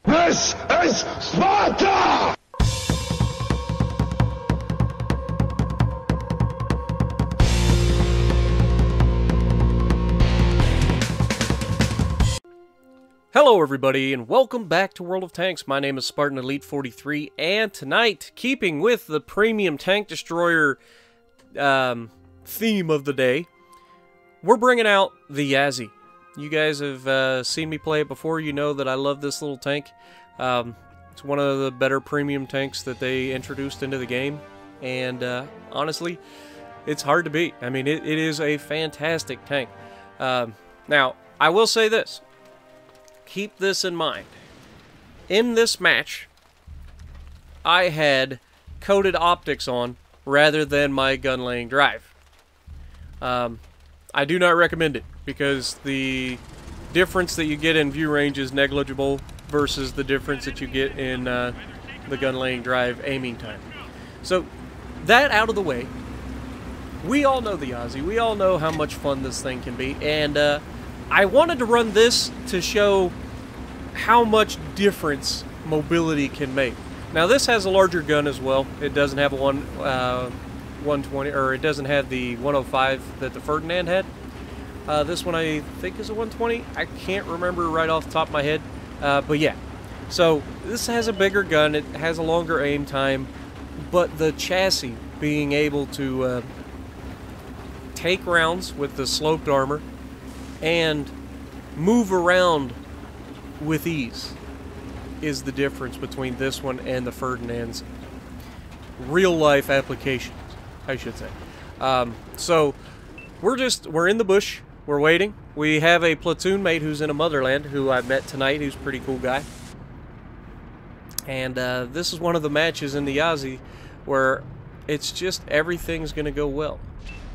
This is Sparta! Hello everybody, and welcome back to World of Tanks. My name is Spartan Elite 43, and tonight, keeping with the Premium Tank Destroyer theme of the day, we're bringing out the Yazi. You guys have seen me play it before. You know that I love this little tank. It's one of the better premium tanks that they introduced into the game, and honestly, it's hard to beat. I mean, it is a fantastic tank. Now, I will say this. Keep this in mind. In this match, I had coated optics on rather than my gun laying drive. I do not recommend it because the difference that you get in view range is negligible versus the difference that you get in the gun laying drive aiming time. So that out of the way, we all know the Yazi. We all know how much fun this thing can be, and I wanted to run this to show how much difference mobility can make. Now this has a larger gun as well. It doesn't have a 120, or it doesn't have the 105 that the Ferdinand had. This one I think is a 120. I can't remember right off the top of my head, but yeah. So this has a bigger gun. It has a longer aim time, but the chassis being able to take rounds with the sloped armor and move around with ease is the difference between this one and the Ferdinand's real life applications, I should say. So we're in the bush, we're waiting. We have a platoon mate who's in a motherland who I met tonight, who's a pretty cool guy. And this is one of the matches in the Yazi where it's just everything's gonna go well.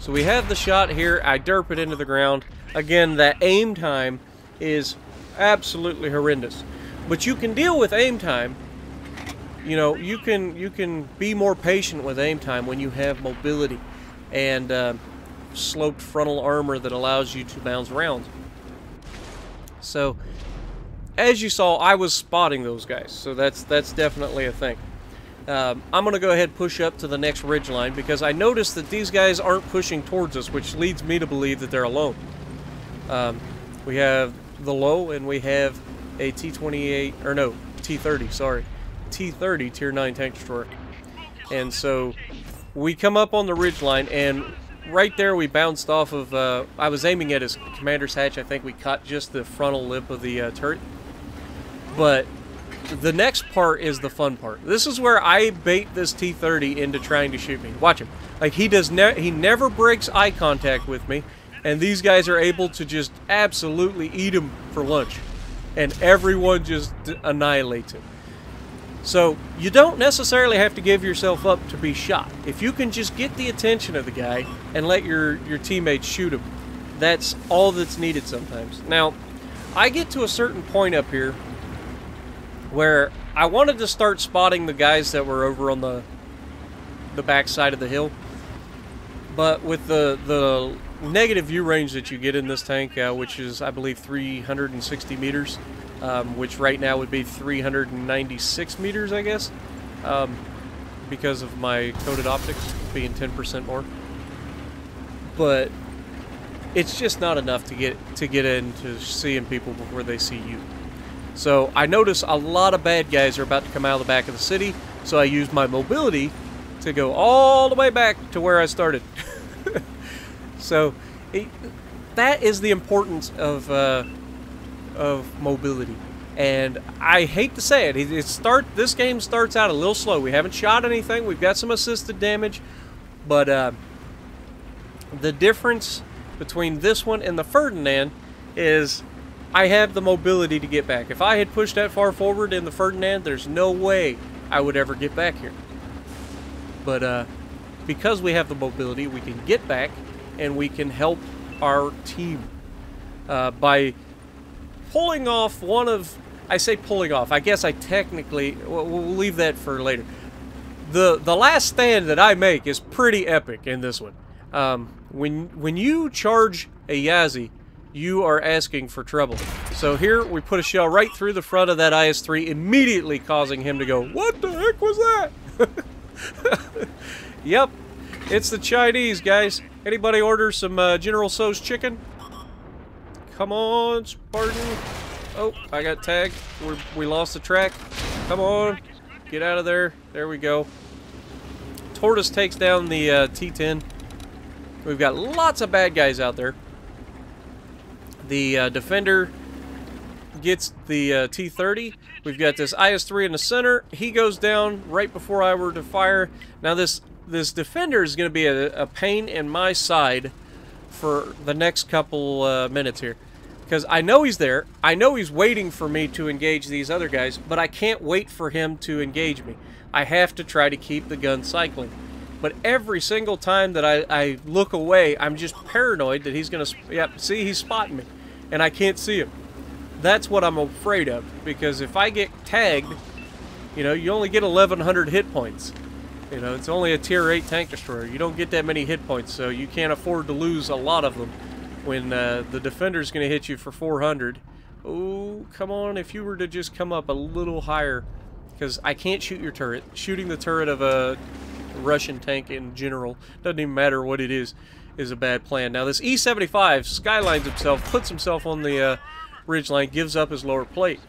So we have the shot here. I derp it into the ground. Again, that aim time is absolutely horrendous. But you can deal with aim time. You know, you can be more patient with aim time when you have mobility and sloped frontal armor that allows you to bounce around. So, as you saw, I was spotting those guys. So that's definitely a thing. I'm going to go ahead and push up to the next ridge line because I noticed that these guys aren't pushing towards us, which leads me to believe that they're alone. We have the low, and we have a T-28, or no, T-30, sorry. T-30 Tier 9 Tank Destroyer. And so we come up on the ridge line, and right there we bounced off of, I was aiming at his commander's hatch. I think we caught just the frontal lip of the turret. But the next part is the fun part. This is where I bait this T-30 into trying to shoot me. Watch him. Like, he never breaks eye contact with me, and these guys are able to just absolutely eat him for lunch. And everyone just annihilates him. So, you don't necessarily have to give yourself up to be shot. If you can just get the attention of the guy and let your teammates shoot him, that's all that's needed sometimes. Now, I get to a certain point up here where I wanted to start spotting the guys that were over on the back side of the hill. But with the negative view range that you get in this tank, which is, I believe, 360 meters, which right now would be 396 meters, I guess, because of my coated optics being 10% more. But it's just not enough to get into seeing people before they see you. So I notice a lot of bad guys are about to come out of the back of the city, so I use my mobility to go all the way back to where I started. So that is the importance of mobility, and I hate to say it. This game starts out a little slow. We haven't shot anything. We've got some assisted damage, but the difference between this one and the Ferdinand is I have the mobility to get back. If I had pushed that far forward in the Ferdinand, there's no way I would ever get back here. But because we have the mobility, we can get back and we can help our team by pulling off one of... I say pulling off. I guess I technically... We'll leave that for later. The last stand that I make is pretty epic in this one. When you charge a Yazi, you are asking for trouble. So here we put a shell right through the front of that IS-3, immediately causing him to go, "What the heck was that?" Yep, it's the Chinese, guys. Anybody order some General Tso's chicken? Come on, Spartan. Oh, I got tagged. We lost the track. Come on, get out of there. There we go. Tortoise takes down the T-10. We've got lots of bad guys out there. The Defender gets the T-30. We've got this IS-3 in the center. He goes down right before I were to fire. Now this Defender is going to be a pain in my side for the next couple minutes here. Because I know he's there. I know he's waiting for me to engage these other guys, but I can't wait for him to engage me. I have to try to keep the gun cycling. But every single time that I look away, I'm just paranoid that he's going to... Yep, see, he's spotting me. And I can't see him. That's what I'm afraid of. Because if I get tagged, you know, you only get 1,100 hit points. You know, it's only a Tier 8 tank destroyer. You don't get that many hit points, so you can't afford to lose a lot of them when the Defender's going to hit you for 400. Oh, come on, if you were to just come up a little higher. Because I can't shoot your turret. Shooting the turret of a Russian tank in general, doesn't even matter what it is a bad plan. Now this E-75 skylines himself, puts himself on the ridgeline, gives up his lower plate.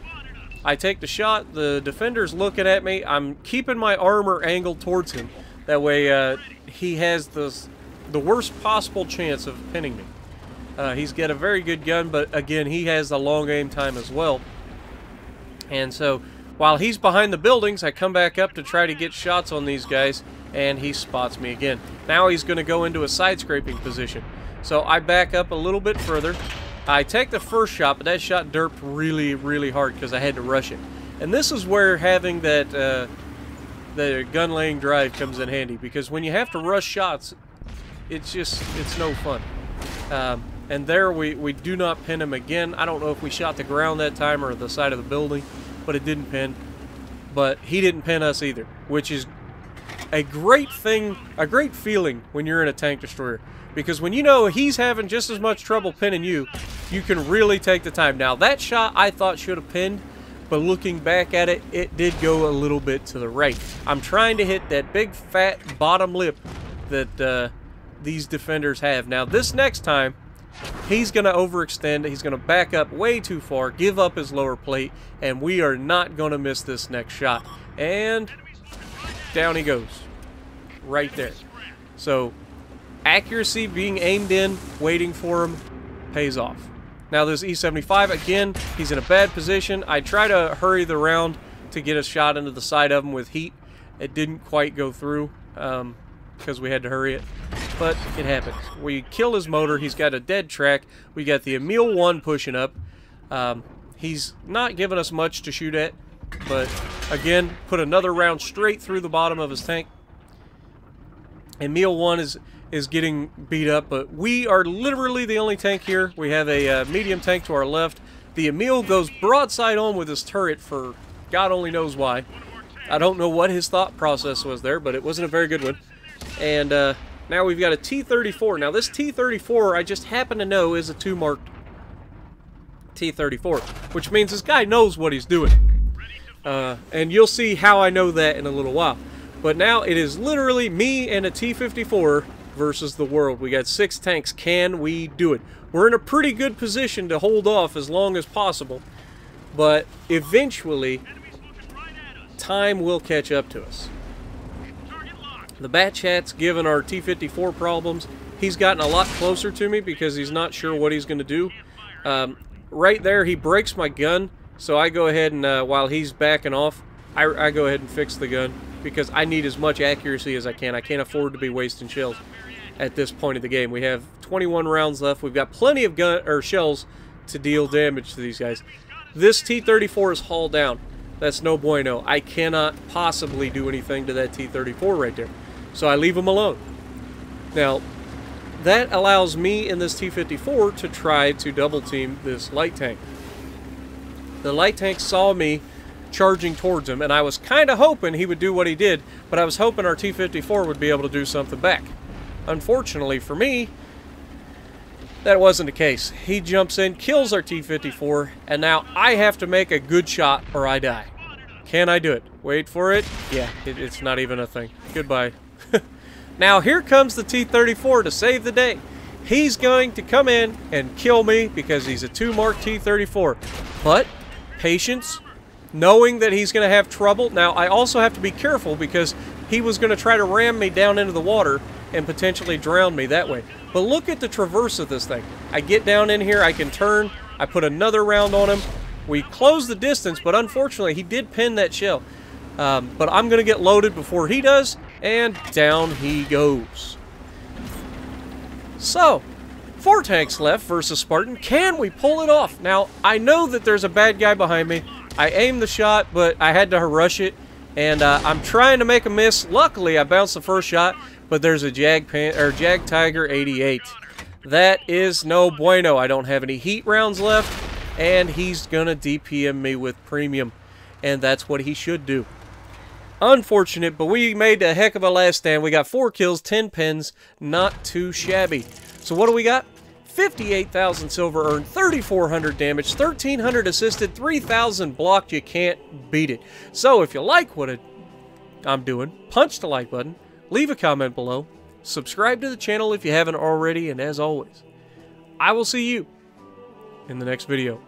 I take the shot, the Defender's looking at me, I'm keeping my armor angled towards him. That way he has the worst possible chance of pinning me. He's got a very good gun, but again, he has the long aim time as well. And so, while he's behind the buildings, I come back up to try to get shots on these guys, and he spots me again. Now he's going to go into a side-scraping position. So I back up a little bit further. I take the first shot, but that shot derped really, really hard because I had to rush it. And this is where having that the gun-laying drive comes in handy, because when you have to rush shots, it's no fun. And there we do not pin him again. I don't know if we shot the ground that time or the side of the building, but it didn't pin. But he didn't pin us either, which is a great thing, a great feeling when you're in a tank destroyer. Because when you know he's having just as much trouble pinning you, you can really take the time. Now that shot I thought should have pinned, but looking back at it, it did go a little bit to the right. I'm trying to hit that big fat bottom lip that these Defenders have. Now this next time, he's going to overextend, he's going to back up way too far, give up his lower plate, and we are not going to miss this next shot. And down he goes. Right there. So, accuracy, being aimed in, waiting for him, pays off. Now this E-75, again, he's in a bad position. I try to hurry the round to get a shot into the side of him with heat. It didn't quite go through because we had to hurry it. But it happens. We kill his motor. He's got a dead track. We got the Emil 1 pushing up. He's not giving us much to shoot at. But, again, put another round straight through the bottom of his tank. Emil 1 is getting beat up, but we are literally the only tank here. We have a medium tank to our left. The Emil goes broadside on with his turret for God only knows why. I don't know what his thought process was there, but it wasn't a very good one. And now we've got a T-34. Now this T-34, I just happen to know, is a 2-marked T-34, which means this guy knows what he's doing. And you'll see how I know that in a little while. But now it is literally me and a T-54 versus the world. We got 6 tanks. Can we do it? We're in a pretty good position to hold off as long as possible. But eventually, time will catch up to us. The Bat Chat's given our T-54 problems. He's gotten a lot closer to me because he's not sure what he's going to do. Right there, he breaks my gun. So I go ahead and, while he's backing off, I go ahead and fix the gun because I need as much accuracy as I can. I can't afford to be wasting shells at this point of the game. We have 21 rounds left. We've got plenty of shells to deal damage to these guys. This T-34 is hauled down. That's no bueno. I cannot possibly do anything to that T-34 right there. So I leave him alone. Now, that allows me in this T-54 to try to double team this light tank. The light tank saw me charging towards him, and I was kind of hoping he would do what he did, but I was hoping our T-54 would be able to do something back. Unfortunately for me, That wasn't the case. He jumps in, kills our T-54, and now I have to make a good shot or I die. Can I do it? Wait for it. Yeah, it's not even a thing. Goodbye. Now here comes the T-34 to save the day. He's going to come in and kill me because he's a 2 Mark T-34. But patience, knowing that he's going to have trouble. Now I also have to be careful because he was going to try to ram me down into the water and potentially drown me that way. But look at the traverse of this thing. I get down in here, I can turn, I put another round on him. We close the distance, but unfortunately he did pin that shell. But I'm going to get loaded before he does, and down he goes. So, 4 tanks left versus Spartan. Can we pull it off? Now, I know that there's a bad guy behind me. I aimed the shot, but I had to rush it, and I'm trying to make a miss. Luckily, I bounced the first shot, but there's a Jag Tiger 88. That is no bueno. I don't have any heat rounds left, and he's gonna DPM me with premium, and that's what he should do. Unfortunate, but we made a heck of a last stand. We got 4 kills, 10 pins, not too shabby. So what do we got? 58,000 silver earned, 3,400 damage, 1,300 assisted, 3,000 blocked. You can't beat it. So if you like what I'm doing, punch the like button, leave a comment below, subscribe to the channel if you haven't already, and as always, I will see you in the next video.